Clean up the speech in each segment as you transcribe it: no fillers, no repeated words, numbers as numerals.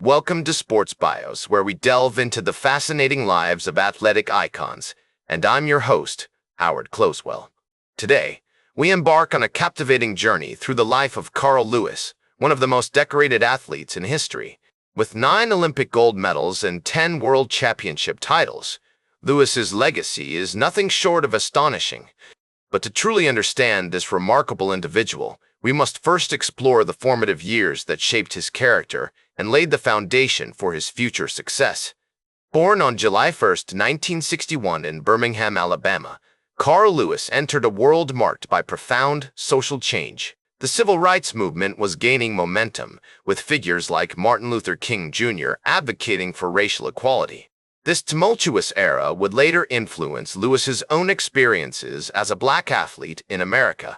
Welcome to Sports Bios, where we delve into the fascinating lives of athletic icons, and I'm your host, Howard Closewell. Today, we embark on a captivating journey through the life of Carl Lewis, one of the most decorated athletes in history. With 9 Olympic gold medals and 10 world championship titles, Lewis's legacy is nothing short of astonishing. But to truly understand this remarkable individual, we must first explore the formative years that shaped his character and laid the foundation for his future success. Born on July 1, 1961 in Birmingham, Alabama, Carl Lewis entered a world marked by profound social change. The civil rights movement was gaining momentum, with figures like Martin Luther King Jr. advocating for racial equality. This tumultuous era would later influence Lewis's own experiences as a black athlete in America.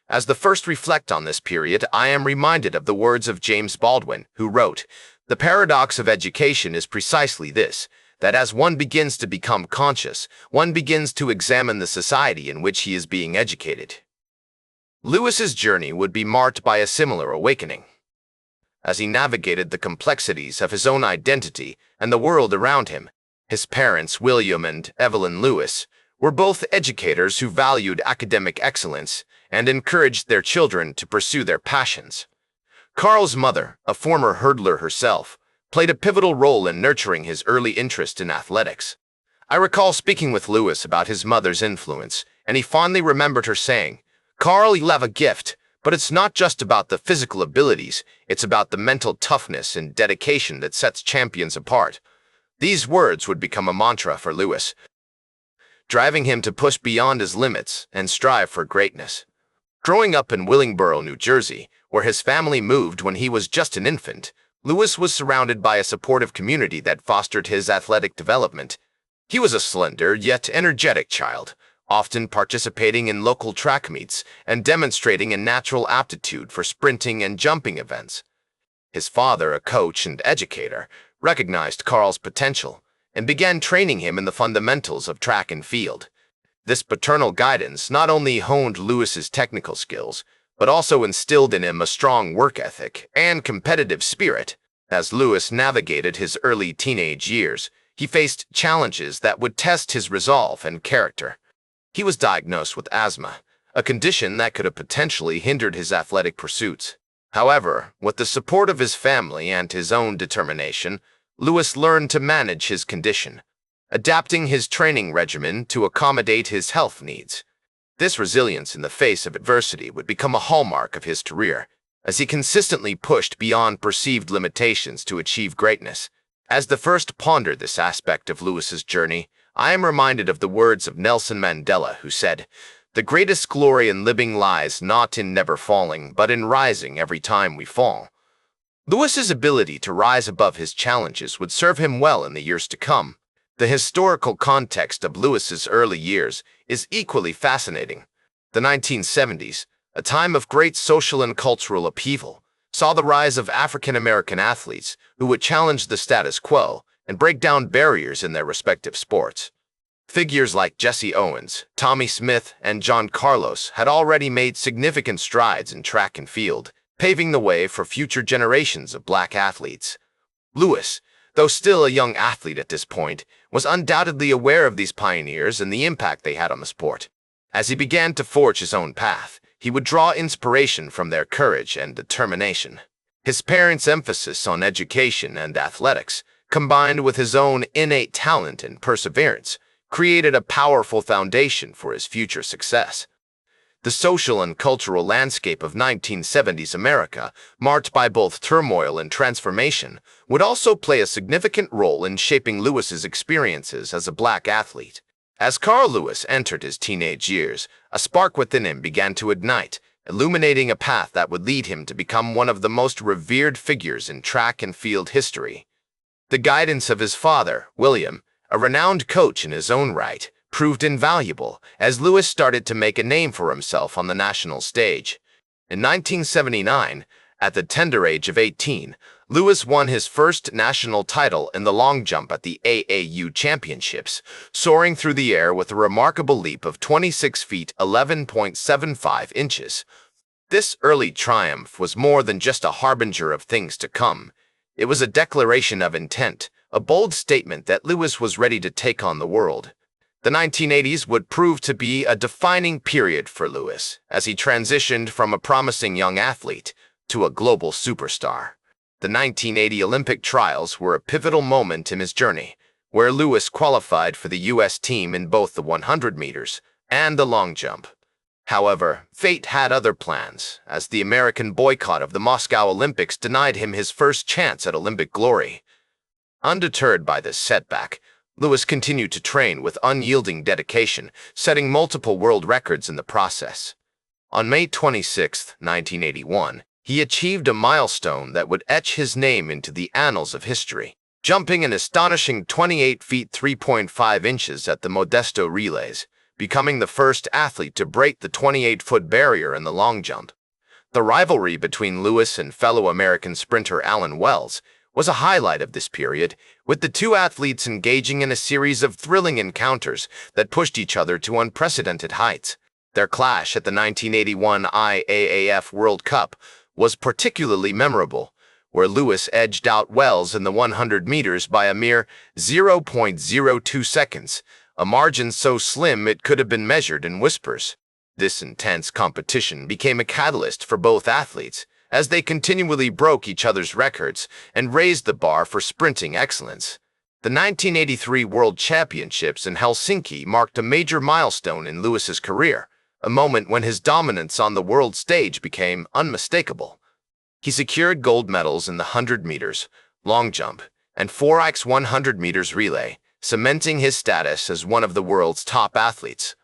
As the first reflect on this period, I am reminded of the words of James Baldwin, who wrote, "The paradox of education is precisely this, that as one begins to become conscious, one begins to examine the society in which he is being educated." Lewis's journey would be marked by a similar awakening. As he navigated the complexities of his own identity and the world around him, his parents, William and Evelyn Lewis, were both educators who valued academic excellence and encouraged their children to pursue their passions. Carl's mother, a former hurdler herself, played a pivotal role in nurturing his early interest in athletics. I recall speaking with Lewis about his mother's influence, and he fondly remembered her saying, "Carl, you have a gift, but it's not just about the physical abilities, it's about the mental toughness and dedication that sets champions apart." These words would become a mantra for Lewis, driving him to push beyond his limits and strive for greatness. Growing up in Willingboro, New Jersey, where his family moved when he was just an infant, Lewis was surrounded by a supportive community that fostered his athletic development. He was a slender yet energetic child, often participating in local track meets and demonstrating a natural aptitude for sprinting and jumping events. His father, a coach and educator, recognized Carl's potential and began training him in the fundamentals of track and field. This paternal guidance not only honed Lewis's technical skills, but also instilled in him a strong work ethic and competitive spirit. As Lewis navigated his early teenage years, he faced challenges that would test his resolve and character. He was diagnosed with asthma, a condition that could have potentially hindered his athletic pursuits. However, with the support of his family and his own determination, Lewis learned to manage his condition, adapting his training regimen to accommodate his health needs. This resilience in the face of adversity would become a hallmark of his career, as he consistently pushed beyond perceived limitations to achieve greatness. As the first ponder this aspect of Lewis's journey, I am reminded of the words of Nelson Mandela, who said, "The greatest glory in living lies not in never falling, but in rising every time we fall." Lewis's ability to rise above his challenges would serve him well in the years to come. The historical context of Lewis's early years is equally fascinating. The 1970s, a time of great social and cultural upheaval, saw the rise of African-American athletes who would challenge the status quo and break down barriers in their respective sports. Figures like Jesse Owens, Tommy Smith, and John Carlos had already made significant strides in track and field, paving the way for future generations of black athletes. Lewis, though still a young athlete at this point, was undoubtedly aware of these pioneers and the impact they had on the sport. As he began to forge his own path, he would draw inspiration from their courage and determination. His parents' emphasis on education and athletics, combined with his own innate talent and perseverance, created a powerful foundation for his future success. The social and cultural landscape of 1970s America, marked by both turmoil and transformation, would also play a significant role in shaping Lewis's experiences as a black athlete. As Carl Lewis entered his teenage years, a spark within him began to ignite, illuminating a path that would lead him to become one of the most revered figures in track and field history. The guidance of his father, William, a renowned coach in his own right, proved invaluable as Lewis started to make a name for himself on the national stage. In 1979, at the tender age of 18, Lewis won his first national title in the long jump at the AAU Championships, soaring through the air with a remarkable leap of 26 feet 11.75 inches. This early triumph was more than just a harbinger of things to come. It was a declaration of intent, a bold statement that Lewis was ready to take on the world. The 1980s would prove to be a defining period for Lewis, as he transitioned from a promising young athlete to a global superstar. The 1980 Olympic trials were a pivotal moment in his journey, where Lewis qualified for the U.S. team in both the 100 meters and the long jump. However, fate had other plans, as the American boycott of the Moscow Olympics denied him his first chance at Olympic glory. Undeterred by this setback, Lewis continued to train with unyielding dedication, setting multiple world records in the process. On May 26, 1981, he achieved a milestone that would etch his name into the annals of history, jumping an astonishing 28 feet 3.5 inches at the Modesto Relays, becoming the first athlete to break the 28-foot barrier in the long jump. The rivalry between Lewis and fellow American sprinter Alan Wells was a highlight of this period, with the two athletes engaging in a series of thrilling encounters that pushed each other to unprecedented heights. Their clash at the 1981 IAAF World Cup was particularly memorable, where Lewis edged out Wells in the 100 meters by a mere 0.02 seconds, a margin so slim it could have been measured in whispers. This intense competition became a catalyst for both athletes, as they continually broke each other's records and raised the bar for sprinting excellence. The 1983 World Championships in Helsinki marked a major milestone in Lewis's career, a moment when his dominance on the world stage became unmistakable. He secured gold medals in the 100 meters, long jump, and 4x 100 meters relay, cementing his status as one of the world's top athletes.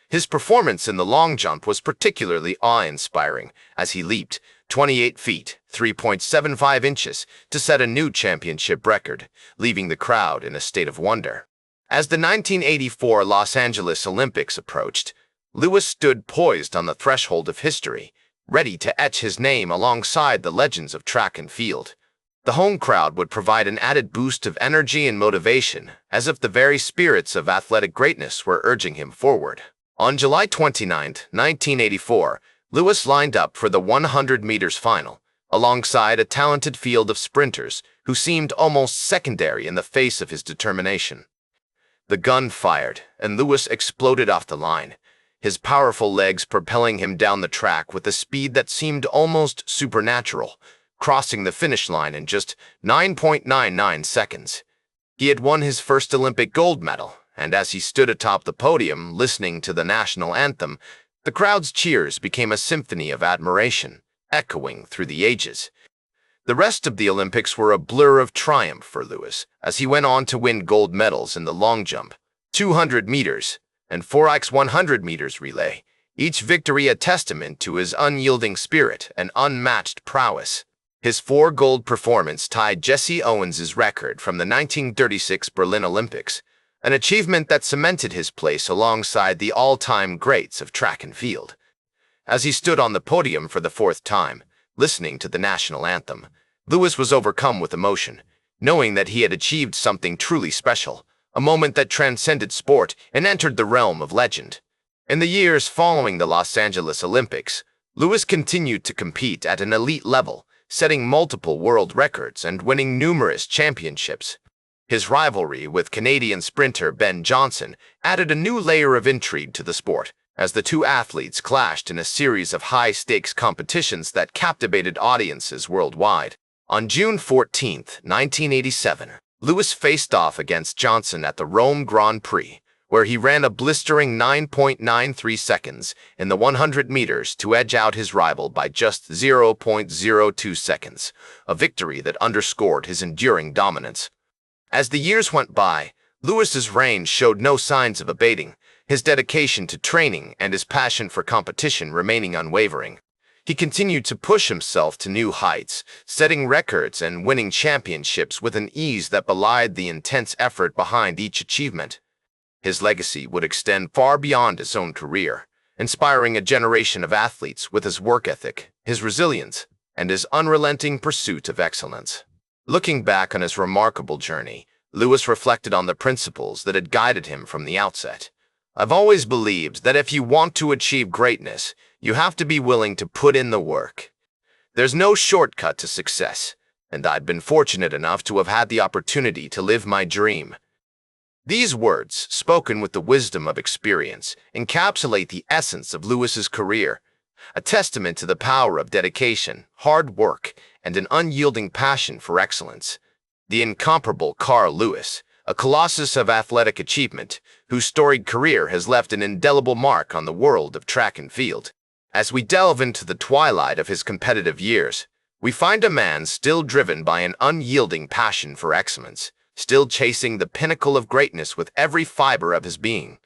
His performance in the long jump was particularly awe-inspiring, as he leaped 28 feet, 3.75 inches, to set a new championship record, leaving the crowd in a state of wonder. As the 1984 Los Angeles Olympics approached, Lewis stood poised on the threshold of history, ready to etch his name alongside the legends of track and field. The home crowd would provide an added boost of energy and motivation, as if the very spirits of athletic greatness were urging him forward. On July 29, 1984, Lewis lined up for the 100 meters final, alongside a talented field of sprinters who seemed almost secondary in the face of his determination. The gun fired, and Lewis exploded off the line, his powerful legs propelling him down the track with a speed that seemed almost supernatural, crossing the finish line in just 9.99 seconds. He had won his first Olympic gold medal, and as he stood atop the podium listening to the national anthem, the crowd's cheers became a symphony of admiration, echoing through the ages. The rest of the Olympics were a blur of triumph for Lewis, as he went on to win gold medals in the long jump, 200 meters, and 4x 100 meters relay, each victory a testament to his unyielding spirit and unmatched prowess. His 4-gold performance tied Jesse Owens's record from the 1936 Berlin Olympics, an achievement that cemented his place alongside the all-time greats of track and field. As he stood on the podium for the 4th time, listening to the national anthem, Lewis was overcome with emotion, knowing that he had achieved something truly special, a moment that transcended sport and entered the realm of legend. In the years following the Los Angeles Olympics, Lewis continued to compete at an elite level, setting multiple world records and winning numerous championships. His rivalry with Canadian sprinter Ben Johnson added a new layer of intrigue to the sport, as the two athletes clashed in a series of high-stakes competitions that captivated audiences worldwide. On June 14, 1987, Lewis faced off against Johnson at the Rome Grand Prix, where he ran a blistering 9.93 seconds in the 100 meters to edge out his rival by just 0.02 seconds, a victory that underscored his enduring dominance. As the years went by, Lewis's reign showed no signs of abating, his dedication to training and his passion for competition remaining unwavering. He continued to push himself to new heights, setting records and winning championships with an ease that belied the intense effort behind each achievement. His legacy would extend far beyond his own career, inspiring a generation of athletes with his work ethic, his resilience, and his unrelenting pursuit of excellence. Looking back on his remarkable journey, Lewis reflected on the principles that had guided him from the outset. "I've always believed that if you want to achieve greatness, you have to be willing to put in the work. There's no shortcut to success. and I'd been fortunate enough to have had the opportunity to live my dream. These words, spoken with the wisdom of experience, encapsulate the essence of Lewis's career, a testament to the power of dedication, hard work, and an unyielding passion for excellence. The incomparable Carl Lewis, a colossus of athletic achievement, whose storied career has left an indelible mark on the world of track and field. As we delve into the twilight of his competitive years, we find a man still driven by an unyielding passion for excellence, still chasing the pinnacle of greatness with every fiber of his being.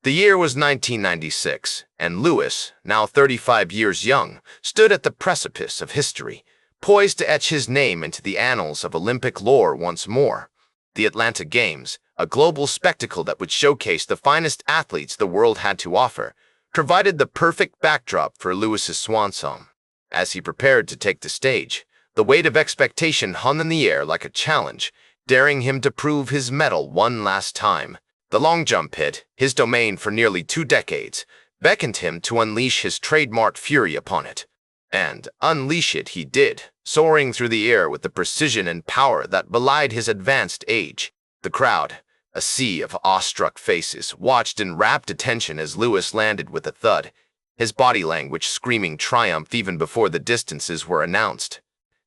The year was 1996, and Lewis, now 35 years young, stood at the precipice of history, poised to etch his name into the annals of Olympic lore once more. The Atlanta Games, a global spectacle that would showcase the finest athletes the world had to offer, provided the perfect backdrop for Lewis's swan song. As he prepared to take the stage, the weight of expectation hung in the air like a challenge, daring him to prove his mettle one last time. The long jump pit, his domain for nearly 2 decades, beckoned him to unleash his trademark fury upon it. And unleash it he did, soaring through the air with the precision and power that belied his advanced age. The crowd, a sea of awestruck faces, watched in rapt attention as Lewis landed with a thud, his body language screaming triumph even before the distances were announced.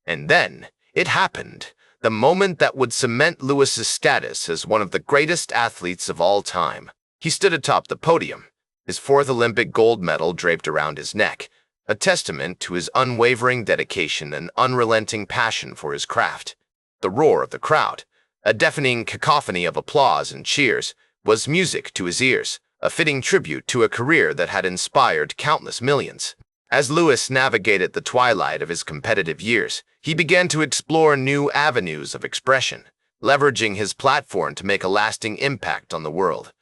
And then, it happened. The moment that would cement Lewis's status as one of the greatest athletes of all time. He stood atop the podium, his 4th Olympic gold medal draped around his neck, a testament to his unwavering dedication and unrelenting passion for his craft. The roar of the crowd, a deafening cacophony of applause and cheers, was music to his ears, a fitting tribute to a career that had inspired countless millions. As Lewis navigated the twilight of his competitive years, he began to explore new avenues of expression, leveraging his platform to make a lasting impact on the world.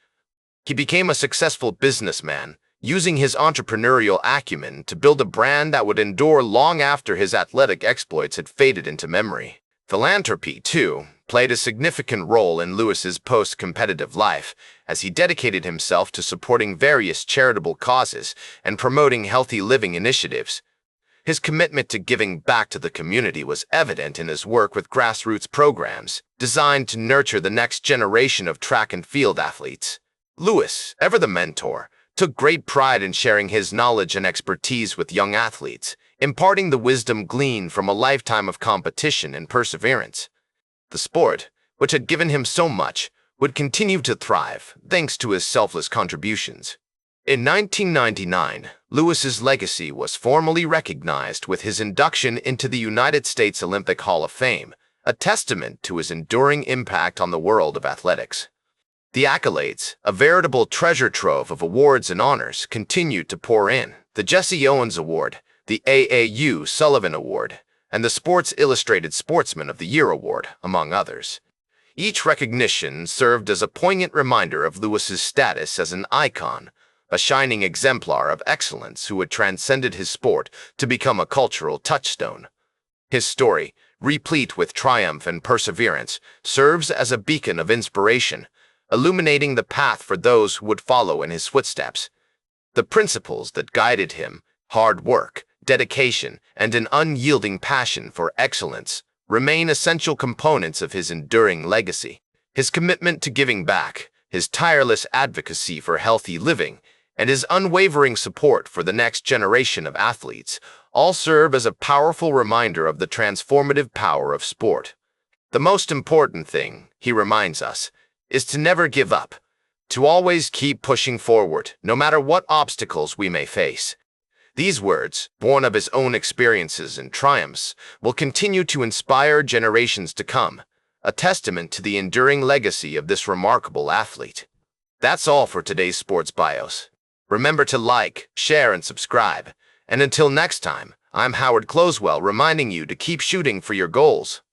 He became a successful businessman, using his entrepreneurial acumen to build a brand that would endure long after his athletic exploits had faded into memory. Philanthropy, too, played a significant role in Lewis's post-competitive life, as he dedicated himself to supporting various charitable causes and promoting healthy living initiatives. His commitment to giving back to the community was evident in his work with grassroots programs designed to nurture the next generation of track and field athletes. Lewis, ever the mentor, took great pride in sharing his knowledge and expertise with young athletes, imparting the wisdom gleaned from a lifetime of competition and perseverance. The sport, which had given him so much, would continue to thrive thanks to his selfless contributions. In 1999, Lewis's legacy was formally recognized with his induction into the United States Olympic Hall of Fame, a testament to his enduring impact on the world of athletics. The accolades, a veritable treasure trove of awards and honors, continued to pour in. The Jesse Owens Award, the AAU Sullivan Award, and the Sports Illustrated Sportsman of the Year Award, among others. Each recognition served as a poignant reminder of Lewis's status as an icon, a shining exemplar of excellence who had transcended his sport to become a cultural touchstone. His story, replete with triumph and perseverance, serves as a beacon of inspiration, illuminating the path for those who would follow in his footsteps. The principles that guided him, hard work, dedication, and an unyielding passion for excellence, remain essential components of his enduring legacy. His commitment to giving back, his tireless advocacy for healthy living, and his unwavering support for the next generation of athletes all serve as a powerful reminder of the transformative power of sport. The most important thing, he reminds us, is to never give up, to always keep pushing forward, no matter what obstacles we may face. These words, born of his own experiences and triumphs, will continue to inspire generations to come, a testament to the enduring legacy of this remarkable athlete. That's all for today's Sports Bios. Remember to like, share, and subscribe. And until next time, I'm Howard Closewell reminding you to keep shooting for your goals.